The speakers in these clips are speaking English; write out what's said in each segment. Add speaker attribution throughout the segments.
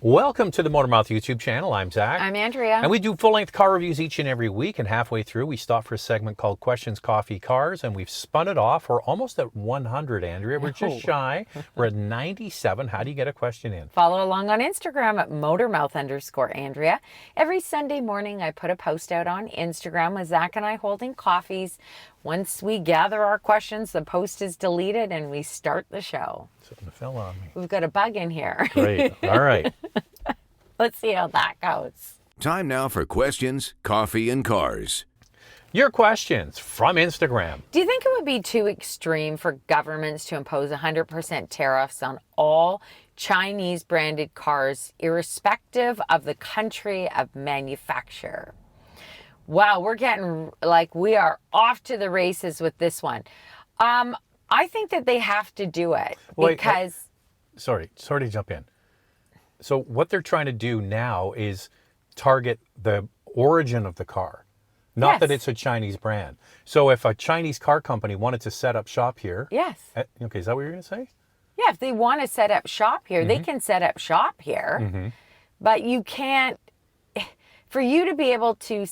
Speaker 1: Welcome to the Motormouth YouTube channel. I'm Zach.
Speaker 2: I'm Andrea.
Speaker 1: And we do full-length car reviews each and every week. And halfway through, we stop for a segment called Questions, Coffee, Cars. And we've spun it off. We're almost at 100, Andrea. We're just shy. We're at 97. How do you get a question in?
Speaker 2: Follow along on Instagram at Motormouth_Andrea. Every Sunday morning, I put a post out on Instagram with Zach and I holding coffees. Once we gather our questions, the post is deleted and we start the show.
Speaker 1: Something fell on me.
Speaker 2: We've got a bug in here.
Speaker 1: Great. All right.
Speaker 2: Let's see how that goes.
Speaker 3: Time now for questions, coffee, and cars.
Speaker 1: Your questions from Instagram.
Speaker 2: Do you think it would be too extreme for governments to impose 100% tariffs on all Chinese branded cars, irrespective of the country of manufacture? Wow, we're getting like we are off to the races with this one. I think that they have to do it because...
Speaker 1: Sorry to jump in. So what they're trying to do now is target the origin of the car, not that it's a Chinese brand. So if a Chinese car company wanted to set up shop here...
Speaker 2: Yes.
Speaker 1: Okay, is that what you're going to say?
Speaker 2: Yeah, if they want to set up shop here, they can set up shop here. But you can't... For you to be able to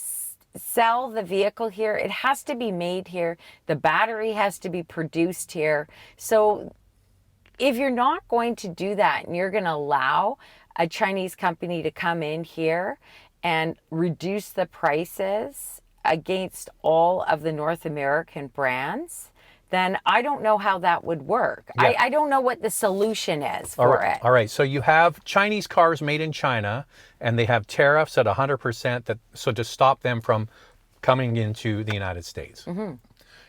Speaker 2: sell the vehicle here, it has to be made here. The battery has to be produced here. So if you're not going to do that and you're going to allow a Chinese company to come in here and reduce the prices against all of the North American brands, then I don't know how that would work. Yeah. I don't know what the solution is for it.
Speaker 1: All right. So you have Chinese cars made in China, and they have tariffs at 100% so to stop them from coming into the United States.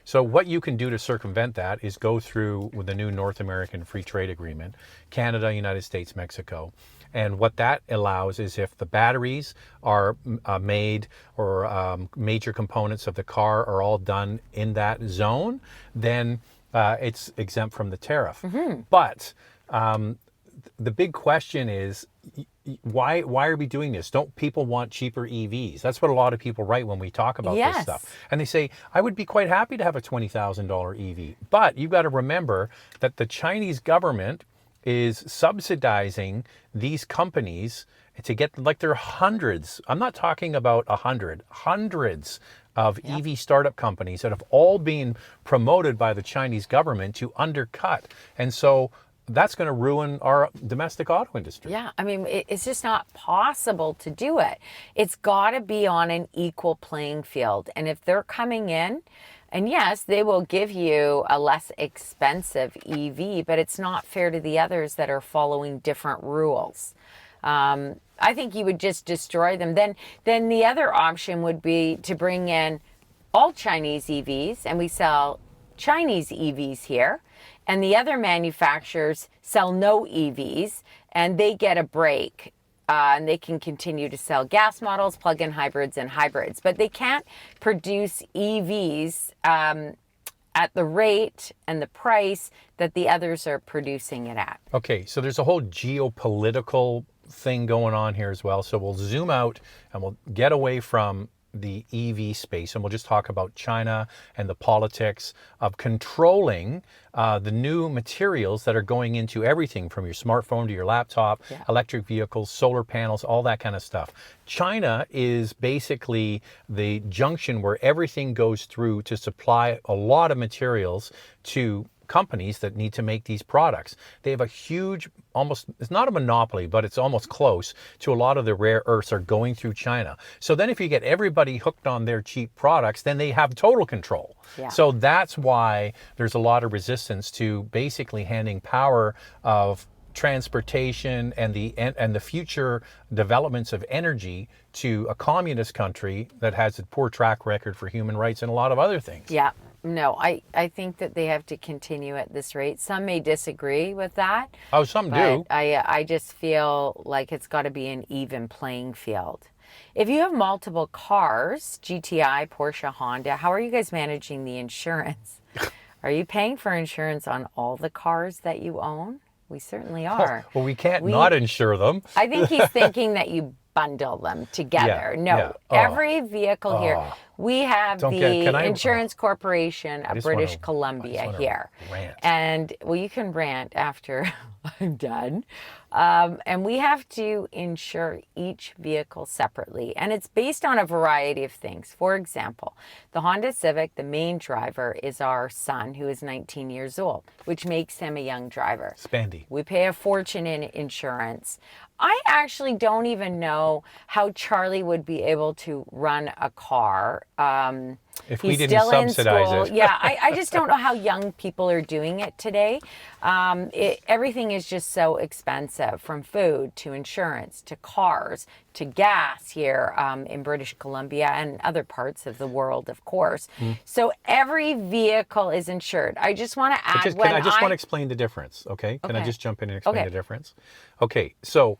Speaker 1: So what you can do to circumvent that is go through with the new North American Free Trade Agreement, Canada, United States, Mexico. And what that allows is if the batteries are made or major components of the car are all done in that zone, then it's exempt from the tariff. But the big question is, why are we doing this? Don't people want cheaper EVs? That's what a lot of people write when we talk about this stuff. And they say, I would be quite happy to have a $20,000 EV. But you've got to remember that the Chinese government is subsidizing these companies to get, like, there are hundreds, I'm not talking about 100, hundreds of EV startup companies that have all been promoted by the Chinese government to undercut. And so that's going to ruin our domestic auto industry.
Speaker 2: Yeah, I mean, it's just not possible to do it. It's got to be on an equal playing field. And if they're coming in, and yes, they will give you a less expensive EV, but it's not fair to the others that are following different rules. I think you would just destroy them. Then the other option would be to bring in all Chinese EVs, and we sell Chinese EVs here, and the other manufacturers sell no EVs, and they get a break. And they can continue to sell gas models, plug-in hybrids, and hybrids. But they can't produce EVs at the rate and the price that the others are producing it at.
Speaker 1: Okay, so there's a whole geopolitical thing going on here as well. So we'll zoom out and we'll get away from the EV space, and we'll just talk about China and the politics of controlling the new materials that are going into everything from your smartphone to your laptop, electric vehicles, solar panels, all that kind of stuff. China is basically the junction where everything goes through to supply a lot of materials to companies that need to make these products. They have a huge, almost, it's not a monopoly, but it's almost close to a lot of the rare earths are going through China. So then if you get everybody hooked on their cheap products, then they have total control. So that's why there's a lot of resistance to basically handing power of transportation and the future developments of energy to a communist country that has a poor track record for human rights and a lot of other things.
Speaker 2: Yeah. No, I think that they have to continue at this rate. Some may disagree with that.
Speaker 1: Oh, some do.
Speaker 2: I just feel like it's got to be an even playing field. If you have multiple cars, GTI, Porsche, Honda, how are you guys managing the insurance? Are you paying for insurance on all the cars that you own? We certainly are.
Speaker 1: Well, we can't not insure them.
Speaker 2: I think he's thinking that you bundle them together. Every vehicle here. We have the Insurance Corporation of British Columbia here.
Speaker 1: Rant.
Speaker 2: And, well, you can rant after I'm done. And we have to insure each vehicle separately. And it's based on a variety of things. For example, the Honda Civic, the main driver is our son, who is 19 years old, which makes him a young driver.
Speaker 1: Spandy.
Speaker 2: We pay a fortune in insurance. I actually don't even know how Charlie would be able to run a car.
Speaker 1: If we
Speaker 2: He's
Speaker 1: didn't
Speaker 2: still in
Speaker 1: subsidize
Speaker 2: school.
Speaker 1: it.
Speaker 2: Yeah, I just don't know how young people are doing it today. Everything is just so expensive, from food to insurance to cars to gas here in British Columbia and other parts of the world, of course. So every vehicle is insured. I just want to add,
Speaker 1: I just want to explain the difference, okay? Can I
Speaker 2: Okay.
Speaker 1: just jump in and explain
Speaker 2: Okay.
Speaker 1: the difference? Okay, so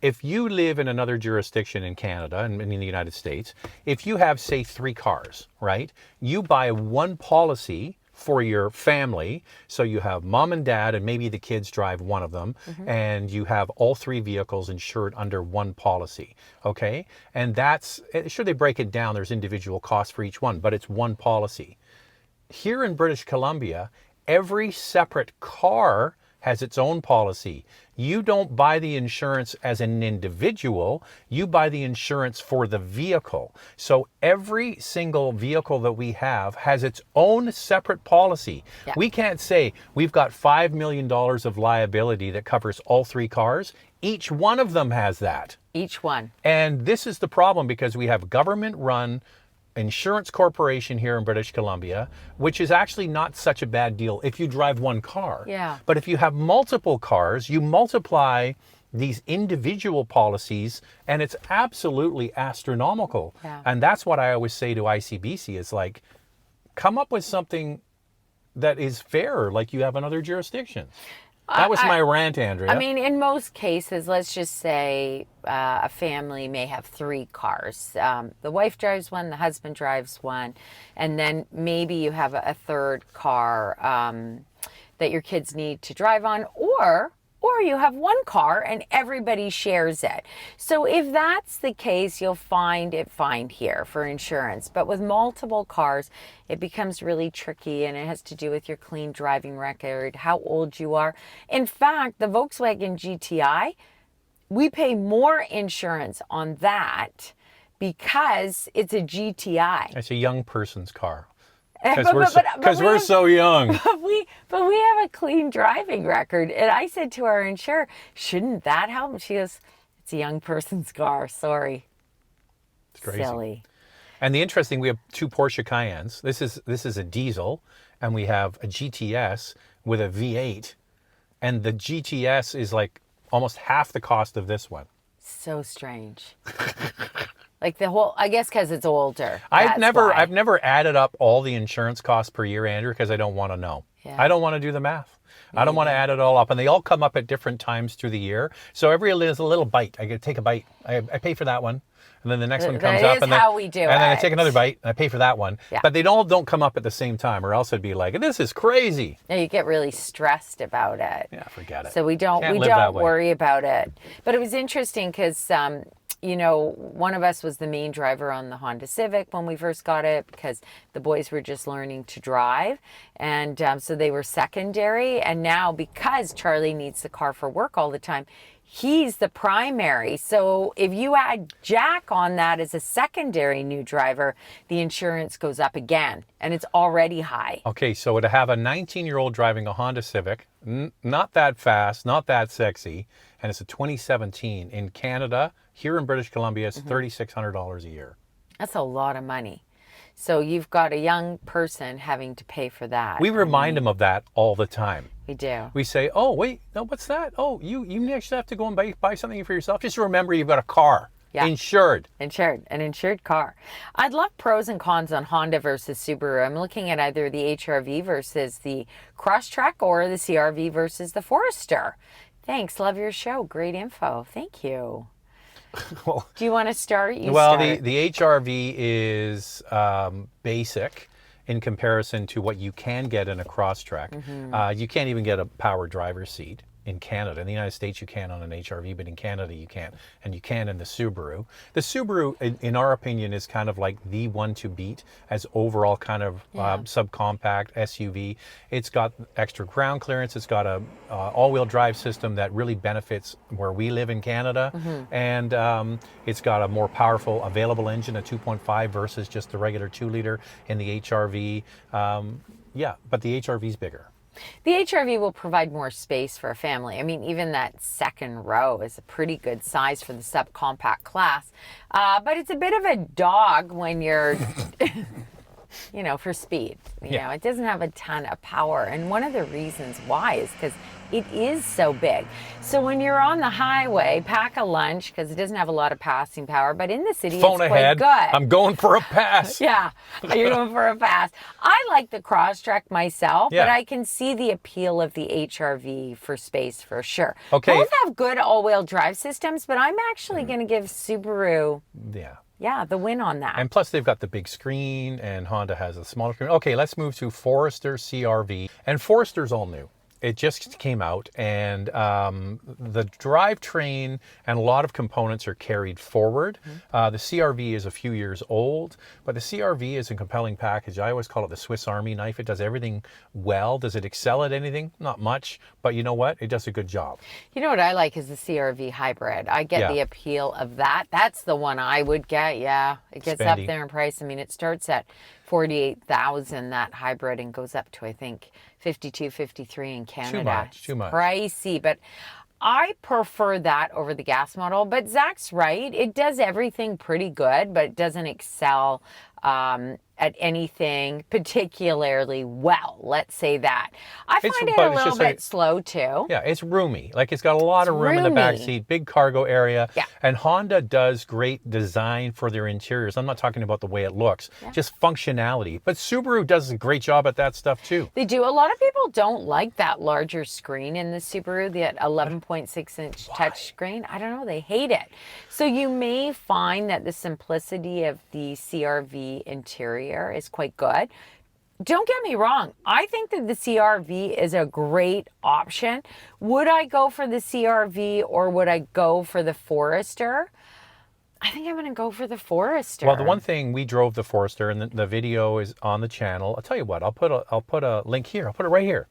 Speaker 1: if you live in another jurisdiction in Canada and in the United States, if you have, say, 3 cars, right? You buy one policy for your family. So you have mom and dad, and maybe the kids drive one of them, and you have all 3 vehicles insured under one policy, okay? And that's, sure, they break it down. There's individual costs for each one, but it's one policy. Here in British Columbia, every separate car has its own policy. You don't buy the insurance as an individual, you buy the insurance for the vehicle. So every single vehicle that we have has its own separate policy.
Speaker 2: Yeah.
Speaker 1: We can't say we've got $5 million of liability that covers all 3 cars. Each one of them has that.
Speaker 2: Each one.
Speaker 1: And this is the problem, because we have government-run insurance corporation here in British Columbia, which is actually not such a bad deal if you drive one car.
Speaker 2: Yeah.
Speaker 1: But if you have multiple cars, you multiply these individual policies, and it's absolutely astronomical.
Speaker 2: Yeah.
Speaker 1: And that's what I always say to ICBC is like, come up with something that is fair, like you have in other jurisdictions. That was my rant, Andrea.
Speaker 2: I mean, in most cases, let's just say a family may have 3 cars. The wife drives one, the husband drives one, and then maybe you have a third car that your kids need to drive on, or you have one car and everybody shares it. So if that's the case, you'll find it fine here for insurance. But with multiple cars, it becomes really tricky, and it has to do with your clean driving record, how old you are. In fact, the Volkswagen GTI, we pay more insurance on that because it's a GTI.
Speaker 1: it's a young person's car.
Speaker 2: But
Speaker 1: Because we're so young.
Speaker 2: But we have a clean driving record. And I said to our insurer, shouldn't that help? And she goes, it's a young person's car. Sorry.
Speaker 1: It's crazy.
Speaker 2: Silly.
Speaker 1: And the interesting, we have 2 Porsche Cayennes. This is a diesel, and we have a GTS with a V8, and the GTS is like almost half the cost of this one.
Speaker 2: So strange. Like the whole, I guess because it's older.
Speaker 1: I've
Speaker 2: That's why.
Speaker 1: never added up all the insurance costs per year, Andrew, because I don't want to know.
Speaker 2: Yeah.
Speaker 1: I don't want to do the math. I don't want to add it all up, and they all come up at different times through the year. So every is a little bite. I get to take a bite. I pay for that one, and then the next one comes
Speaker 2: That
Speaker 1: up,
Speaker 2: is
Speaker 1: and then
Speaker 2: how we do
Speaker 1: and then I
Speaker 2: it.
Speaker 1: take another bite, and I pay for that one.
Speaker 2: Yeah.
Speaker 1: But they all don't come up at the same time, or else it'd be like, this is crazy.
Speaker 2: Yeah, you get really stressed about it.
Speaker 1: Yeah, forget it.
Speaker 2: So we don't
Speaker 1: Can't live that way.
Speaker 2: worry about it. But it was interesting because you know, one of us was the main driver on the Honda Civic when we first got it, because the boys were just learning to drive, and so they were secondary. And now, because Charlie needs the car for work all the time, he's the primary. So if you add Jack on that as a secondary new driver, the insurance goes up again, and it's already high.
Speaker 1: Okay, so to have a 19-year-old driving a Honda Civic, not that fast, not that sexy, and it's a 2017 in Canada, here in British Columbia, it's $3,600 a year.
Speaker 2: That's a lot of money. So you've got a young person having to pay for that.
Speaker 1: We remind them of that all the time.
Speaker 2: We do.
Speaker 1: We say, oh, wait, no, what's that? Oh, you actually have to go and buy something for yourself. Just remember you've got a car.
Speaker 2: Yeah.
Speaker 1: Insured.
Speaker 2: Insured, an insured car. I'd love pros and cons on Honda versus Subaru. I'm looking at either the HRV versus the Crosstrek, or the CRV versus the Forester. Thanks. Love your show. Great info. Thank you.
Speaker 1: Well,
Speaker 2: Do you want to start? You
Speaker 1: well,
Speaker 2: start.
Speaker 1: the HRV is basic in comparison to what you can get in a Crosstrek. You can't even get a power driver's seat. in Canada. In the United States, you can on an HRV, but in Canada, you can't. And you can in the Subaru. The Subaru, in our opinion, is kind of like the one to beat as overall kind of subcompact SUV. It's got extra ground clearance. It's got a all-wheel drive system that really benefits where we live in Canada. And it's got a more powerful available engine, a 2.5 versus just the regular 2-liter in the HRV. Yeah, but the HRV is bigger.
Speaker 2: The HRV will provide more space for a family. I mean, even that second row is a pretty good size for the subcompact class. But it's a bit of a dog when you're, for speed. You know, it doesn't have a ton of power. And one of the reasons why is because it is so big. So when you're on the highway, pack a lunch because it doesn't have a lot of passing power. But in the city,
Speaker 1: Phone
Speaker 2: it's
Speaker 1: ahead.
Speaker 2: quite good.
Speaker 1: I'm going for a pass.
Speaker 2: Yeah, you're going for a pass. I like the Crosstrek myself, but I can see the appeal of the HRV for space for sure.
Speaker 1: Okay.
Speaker 2: Both have good all-wheel drive systems, but I'm actually going to give Subaru the win on that.
Speaker 1: And plus, they've got the big screen, and Honda has a smaller screen. Okay, let's move to Forester CRV. And Forester's all new. It just came out, and the drivetrain and a lot of components are carried forward. The CRV is a few years old, but the CRV is a compelling package. I always call it the Swiss Army knife. It does everything well. Does it excel at anything? Not much, but you know what? It does a good job.
Speaker 2: You know what I like is the CRV hybrid. I get the appeal of that. That's the one I would get. Yeah, it gets up there in price. I mean, it starts at $48,000, that hybrid, and goes up to, I think, 52, 53 in Canada.
Speaker 1: Too much.
Speaker 2: Pricey, but I prefer that over the gas model. But Zach's right. It does everything pretty good, but it doesn't excel at anything particularly well. Let's say that. I find it a little bit slow too.
Speaker 1: Yeah, it's roomy. Like it's got a lot of room in the back seat, big cargo area.
Speaker 2: Yeah.
Speaker 1: And Honda does great design for their interiors. I'm not talking about the way it looks, just functionality. But Subaru does a great job at that stuff too.
Speaker 2: They do. A lot of people don't like that larger screen in the Subaru, the 11.6-inch touch screen. I don't know. They hate it. So you may find that the simplicity of the CRV interior is quite good. Don't get me wrong. I think that the CRV is a great option. Would I go for the CRV or would I go for the Forester? I think I'm going to go for the Forester.
Speaker 1: Well, the one thing, we drove the Forester, and the video is on the channel. I'll tell you what, I'll put a link here. I'll put it right here.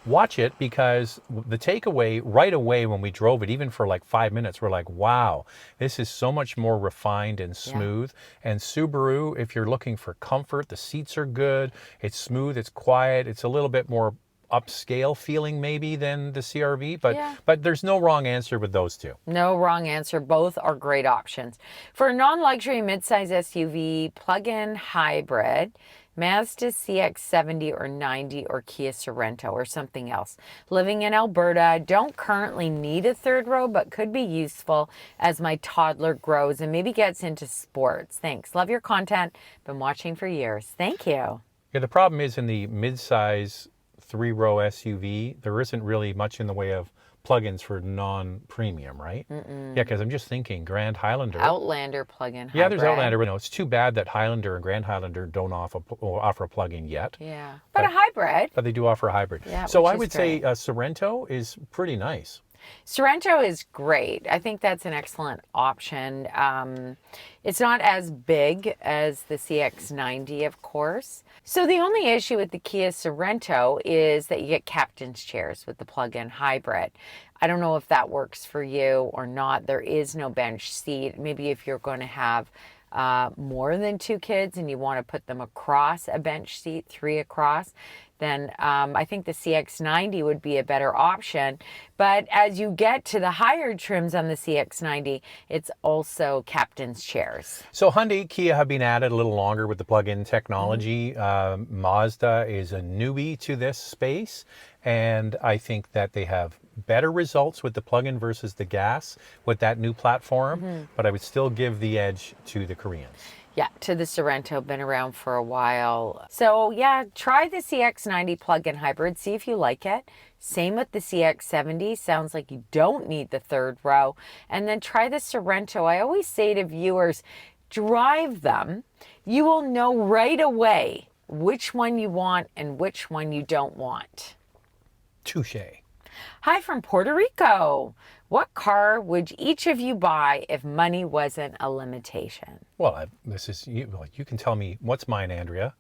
Speaker 1: Watch it, because the takeaway right away when we drove it, even for like 5 minutes, we're like, wow, this is so much more refined and smooth. And Subaru, if you're looking for comfort, the seats are good. It's smooth. It's quiet. It's a little bit more upscale feeling maybe than the CRV, but there's no wrong answer with those two.
Speaker 2: No wrong answer. Both are great options. For a non-luxury midsize SUV, plug-in hybrid, Mazda CX-70 or 90 or Kia Sorento or something else. Living in Alberta, don't currently need a third row, but could be useful as my toddler grows and maybe gets into sports. Thanks. Love your content. Been watching for years. Thank you.
Speaker 1: Yeah, the problem is in the midsize 3-row SUV, there isn't really much in the way of plugins for non-premium, right? Yeah, because I'm just thinking Grand Highlander.
Speaker 2: Outlander plug-in hybrid.
Speaker 1: Yeah, there's Outlander. But it's too bad that Highlander and Grand Highlander don't offer a plug-in yet.
Speaker 2: Yeah, but a hybrid.
Speaker 1: But they do offer a hybrid.
Speaker 2: Yeah,
Speaker 1: so I would say Sorento is pretty nice.
Speaker 2: Sorento is great. I think that's an excellent option. It's not as big as the CX-90, of course. So the only issue with the Kia Sorento is that you get captain's chairs with the plug-in hybrid. I don't know if that works for you or not. There is no bench seat. Maybe if you're going to have more than 2 kids and you want to put them across a bench seat, 3 across, then I think the CX-90 would be a better option. But as you get to the higher trims on the CX-90, it's also captain's chairs.
Speaker 1: So Hyundai, Kia have been at it a little longer with the plug-in technology. Mazda is a newbie to this space, and I think that they have better results with the plug-in versus the gas with that new platform, but I would still give the edge to the Koreans.
Speaker 2: Yeah, to the Sorento, been around for a while. So yeah, try the CX-90 plug-in hybrid, see if you like it. Same with the CX-70, sounds like you don't need the third row. And then try the Sorento. I always say to viewers, drive them. You will know right away which one you want and which one you don't want.
Speaker 1: Touché.
Speaker 2: Hi from Puerto Rico. What car would each of you buy if money wasn't a limitation?
Speaker 1: Well, this is you can tell me what's mine, Andrea.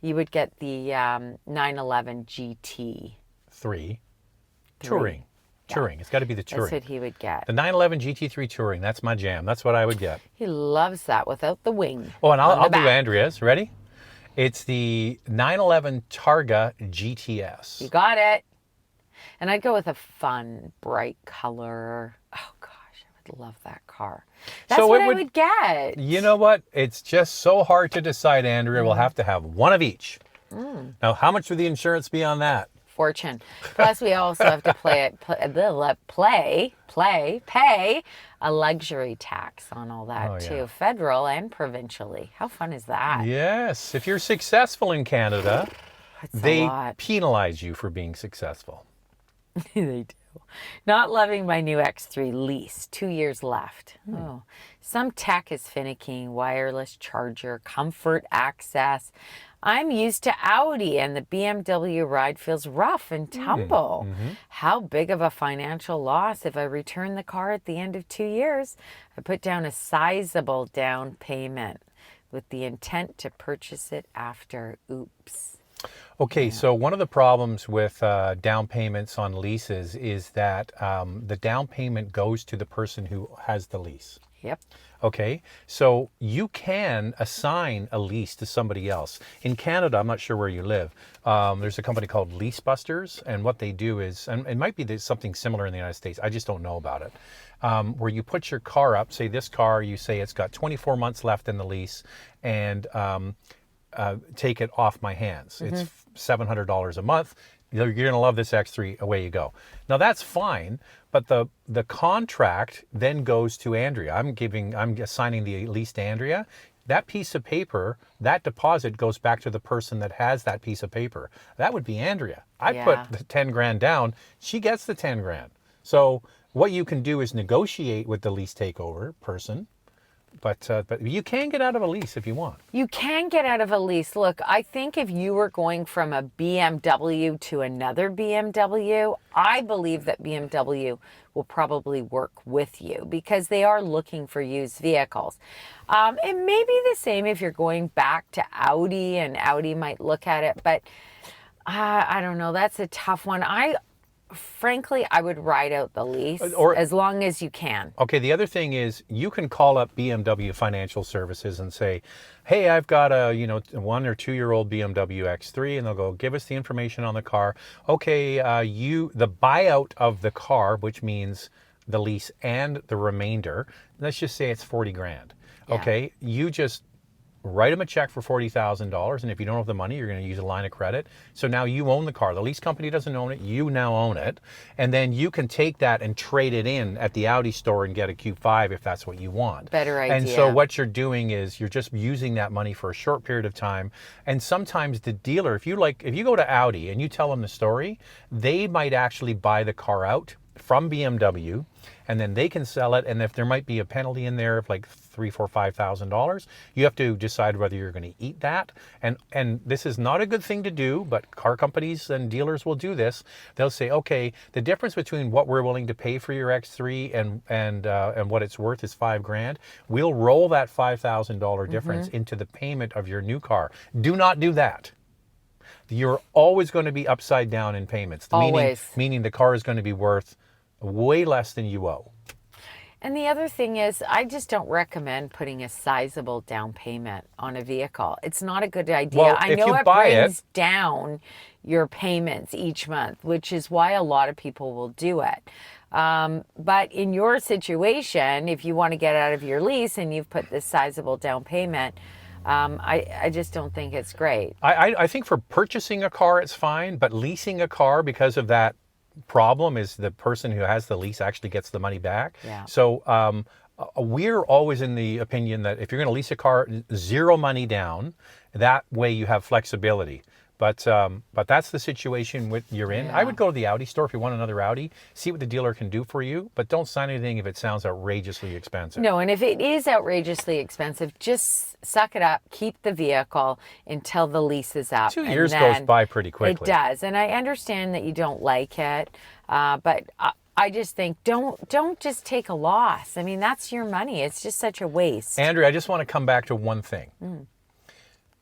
Speaker 2: You would get the 911 GT.
Speaker 1: 3 Touring. Touring. It's got to be the Touring.
Speaker 2: That's what he would get.
Speaker 1: The 911 GT3 Touring. That's my jam. That's what I would get.
Speaker 2: He loves that without the wing.
Speaker 1: Oh, and I'll do
Speaker 2: back.
Speaker 1: Andrea's. Ready? It's the 911 Targa GTS.
Speaker 2: You got it. And I'd go with a fun, bright color. Oh, gosh, I would love that car. That's
Speaker 1: So
Speaker 2: what
Speaker 1: it
Speaker 2: I
Speaker 1: would-
Speaker 2: would get.
Speaker 1: You know what? It's just so hard to decide, Andrea. We'll have to have one of each. Now, how much would the insurance be on that?
Speaker 2: Fortune. Plus, we also have to pay a luxury tax on all that
Speaker 1: Oh,
Speaker 2: too,
Speaker 1: yeah.
Speaker 2: federal and provincially. How fun is that?
Speaker 1: Yes. If you're successful in Canada,
Speaker 2: It's a
Speaker 1: they
Speaker 2: lot.
Speaker 1: penalize you for being successful.
Speaker 2: They do. Not loving my new X3 lease. 2 years left. Oh, some tech is finicky. Wireless charger, comfort access. I'm used to Audi, and the BMW ride feels rough and tumble. How big of a financial loss if I return the car at the end of 2 years? I put down a sizable down payment with the intent to purchase it after. Oops.
Speaker 1: Okay, so one of the problems with down payments on leases is that the down payment goes to the person who has the lease.
Speaker 2: Yep.
Speaker 1: Okay, so you can assign a lease to somebody else. In Canada, I'm not sure where you live, there's a company called Lease Busters, and what they do is, and it might be there's something similar in the United States, I just don't know about it, where you put your car up, say this car, you say it's got 24 months left in the lease, and take it off my hands. It's $700 a month. You're going to love this X3. Away you go. Now that's fine, but the contract then goes to Andrea. I'm assigning the lease to Andrea. That piece of paper, that deposit goes back to the person that has that piece of paper. That would be Andrea. I
Speaker 2: Yeah.
Speaker 1: put the 10 grand down. She gets the 10 grand. So what you can do is negotiate with the lease takeover person. But you can get out of a lease if you want.
Speaker 2: You can get out of a lease. Look, I think if you were going from a BMW to another BMW, I believe that BMW will probably work with you because they are looking for used vehicles. It may be the same if you're going back to Audi, and Audi might look at it, but I don't know. That's a tough one. Frankly, I would ride out the lease as long as you can.
Speaker 1: Okay, the other thing is you can call up BMW Financial Services and say, hey, I've got a 1 or 2 year old BMW X3, and they'll go, give us the information on the car. Okay, the buyout of the car, which means the lease and the remainder, let's just say it's 40 grand.
Speaker 2: Yeah.
Speaker 1: Okay, you just write them a check for $40,000, and if you don't have the money, you're going to use a line of credit. So now you own the car. The lease company doesn't own it. You now own it. And then you can take that and trade it in at the Audi store and get a Q5 if that's what you want.
Speaker 2: Better idea.
Speaker 1: And so what you're doing is you're just using that money for a short period of time. And sometimes the dealer, if you go to Audi and you tell them the story, they might actually buy the car out from BMW, and then they can sell it. And if there might be a penalty in there of like $3,000, $4,000, $5,000, you have to decide whether you're going to eat that. And this is not a good thing to do, but car companies and dealers will do this. They'll say, okay, the difference between what we're willing to pay for your X3 and what it's worth is $5 grand. We'll roll that $5,000 difference into the payment of your new car. Do not do that. You're always going to be upside down in payments.
Speaker 2: Always.
Speaker 1: Meaning the car is going to be worth way less than you owe.
Speaker 2: And the other thing is, I just don't recommend putting a sizable down payment on a vehicle. It's not a good idea.
Speaker 1: Well,
Speaker 2: I
Speaker 1: if
Speaker 2: know
Speaker 1: you
Speaker 2: it
Speaker 1: buy
Speaker 2: brings down your payments each month, which is why a lot of people will do it. But in your situation, if you want to get out of your lease and you've put this sizable down payment, I just don't think it's great.
Speaker 1: I think for purchasing a car, it's fine, but leasing a car because of that problem is the person who has the lease actually gets the money back.
Speaker 2: Yeah.
Speaker 1: So we're always in the opinion that if you're going to lease a car, zero money down, that way you have flexibility. But that's the situation you're in. I would go to the Audi store if you want another Audi, see what the dealer can do for you, but don't sign anything if it sounds outrageously expensive.
Speaker 2: No, and if it is outrageously expensive, just suck it up, keep the vehicle until the lease is up.
Speaker 1: 2 years goes by pretty quickly.
Speaker 2: It does, and I understand that you don't like it, but I just think don't just take a loss. I mean, that's your money. It's just such a waste.
Speaker 1: Andrea, I just want to come back to one thing.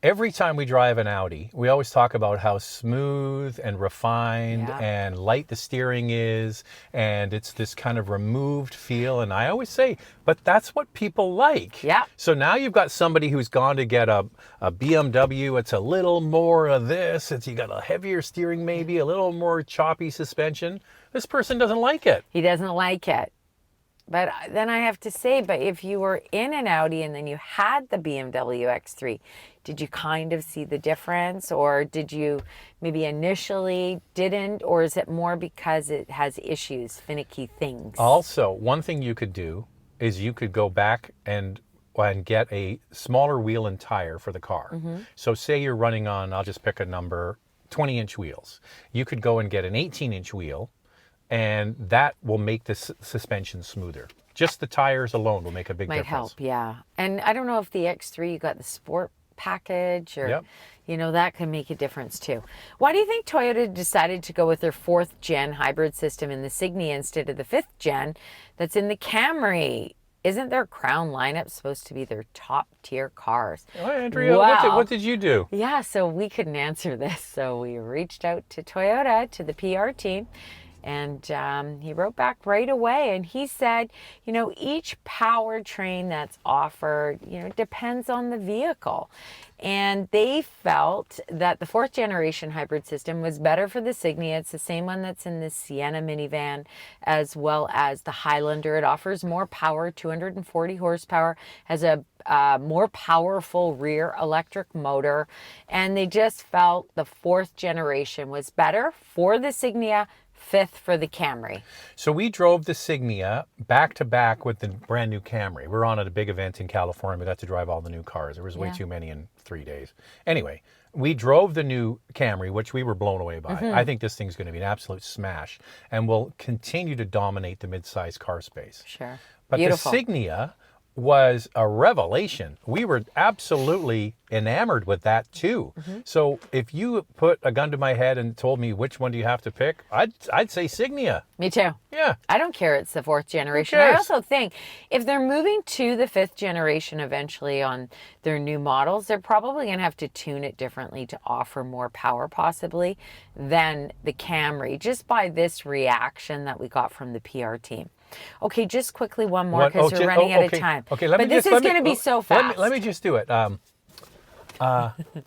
Speaker 1: Every time we drive an Audi, we always talk about how smooth and refined and light the steering is, and it's this kind of removed feel. And I always say, but that's what people like.
Speaker 2: Yeah.
Speaker 1: So now you've got somebody who's gone to get a BMW. It's a little more of this. You got a heavier steering, maybe a little more choppy suspension. This person doesn't like it.
Speaker 2: He doesn't like it. But then I have to say, but if you were in an Audi and then you had the BMW X3, did you kind of see the difference? Or did you maybe initially didn't? Or is it more because it has issues, finicky things?
Speaker 1: Also, one thing you could do is you could go back and get a smaller wheel and tire for the car. So say you're running on, I'll just pick a number, 20-inch wheels. You could go and get an 18-inch wheel, and that will make the suspension smoother. Just the tires alone will make a big difference.
Speaker 2: Might help, yeah. And I don't know if the X3, you got the sport package or, you know, that can make a difference too. Why do you think Toyota decided to go with their 4th gen hybrid system in the Signia instead of the 5th gen that's in the Camry? Isn't their Crown lineup supposed to be their top tier cars?
Speaker 1: Oh, Andrea, what did you do?
Speaker 2: Yeah, so we couldn't answer this. So we reached out to Toyota, to the PR team, and he wrote back right away, and he said, you know, each powertrain that's offered, you know, depends on the vehicle. And they felt that the 4th generation hybrid system was better for the Signia. It's the same one that's in the Sienna minivan, as well as the Highlander. It offers more power, 240 horsepower, has a more powerful rear electric motor. And they just felt the 4th generation was better for the Signia, 5th for the Camry.
Speaker 1: So we drove the Signia back to back with the brand new Camry. We're on at a big event in California. We got to drive all the new cars. There was way too many in 3 days. Anyway, we drove the new Camry, which we were blown away by. I think this thing's going to be an absolute smash and will continue to dominate the mid-size car space.
Speaker 2: Sure.
Speaker 1: But
Speaker 2: Beautiful.
Speaker 1: the Signia was a revelation. We were absolutely enamored with that too. So if you put a gun to my head and told me which one do you have to pick, I'd say Signia.
Speaker 2: Me too.
Speaker 1: Yeah.
Speaker 2: I don't care it's the 4th generation.
Speaker 1: Who
Speaker 2: I
Speaker 1: cares?
Speaker 2: also think if they're moving to the 5th generation eventually on their new models, they're probably going to have to tune it differently to offer more power possibly than the Camry, just by this reaction that we got from the PR team. Okay, just quickly one more because we're running out of time.
Speaker 1: Okay,
Speaker 2: but this is going to be so fast.
Speaker 1: Let me just do it.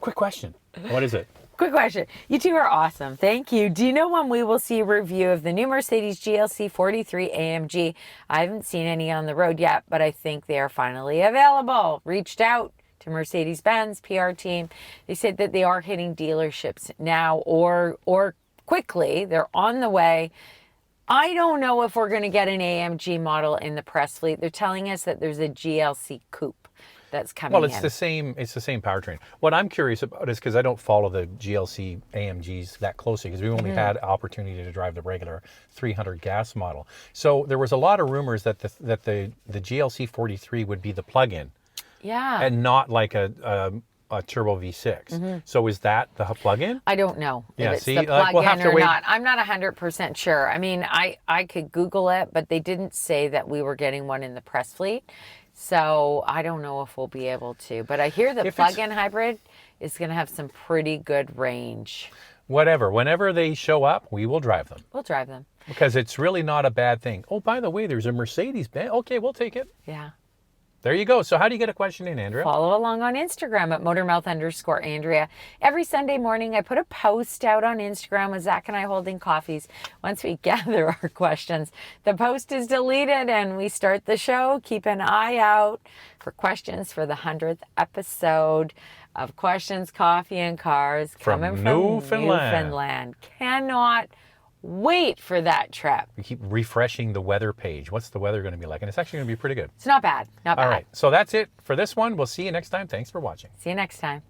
Speaker 1: Quick question. What is it?
Speaker 2: Quick question. You two are awesome. Thank you. Do you know when we will see a review of the new Mercedes GLC43 AMG? I haven't seen any on the road yet, but I think they are finally available. Reached out to Mercedes-Benz PR team. They said that they are hitting dealerships now or quickly. They're on the way. I don't know if we're going to get an AMG model in the press fleet. They're telling us that there's a GLC coupe that's coming in.
Speaker 1: Well, it's the same powertrain. What I'm curious about is because I don't follow the GLC AMGs that closely because we've only had opportunity to drive the regular 300 gas model. So there was a lot of rumors that the GLC 43 would be the plug-in.
Speaker 2: Yeah.
Speaker 1: And not like a turbo V6. So is that the plug-in?
Speaker 2: I don't know if it's
Speaker 1: see,
Speaker 2: the plug-in
Speaker 1: we'll have to
Speaker 2: or
Speaker 1: wait.
Speaker 2: not. I'm not 100% sure. I mean, I could Google it, but they didn't say that we were getting one in the press fleet. So I don't know if we'll be able to. But I hear the plug-in hybrid is going to have some pretty good range.
Speaker 1: Whatever. Whenever they show up, we will drive them.
Speaker 2: We'll drive them.
Speaker 1: Because it's really not a bad thing. Oh, by the way, there's a Mercedes-Benz. Okay, we'll take it.
Speaker 2: Yeah.
Speaker 1: There you go. So how do you get a question in, Andrea?
Speaker 2: Follow along on Instagram at motormouth_Andrea. Every Sunday morning, I put a post out on Instagram with Zach and I holding coffees. Once we gather our questions, the post is deleted and we start the show. Keep an eye out for questions for the 100th episode of Questions, Coffee, and Cars coming from Newfoundland. Cannot wait for that trip.
Speaker 1: We keep refreshing the weather page. What's the weather going to be like? And it's actually going to be pretty good.
Speaker 2: It's not bad. Not bad.
Speaker 1: All right. So that's it for this one. We'll see you next time. Thanks for watching.
Speaker 2: See you next time.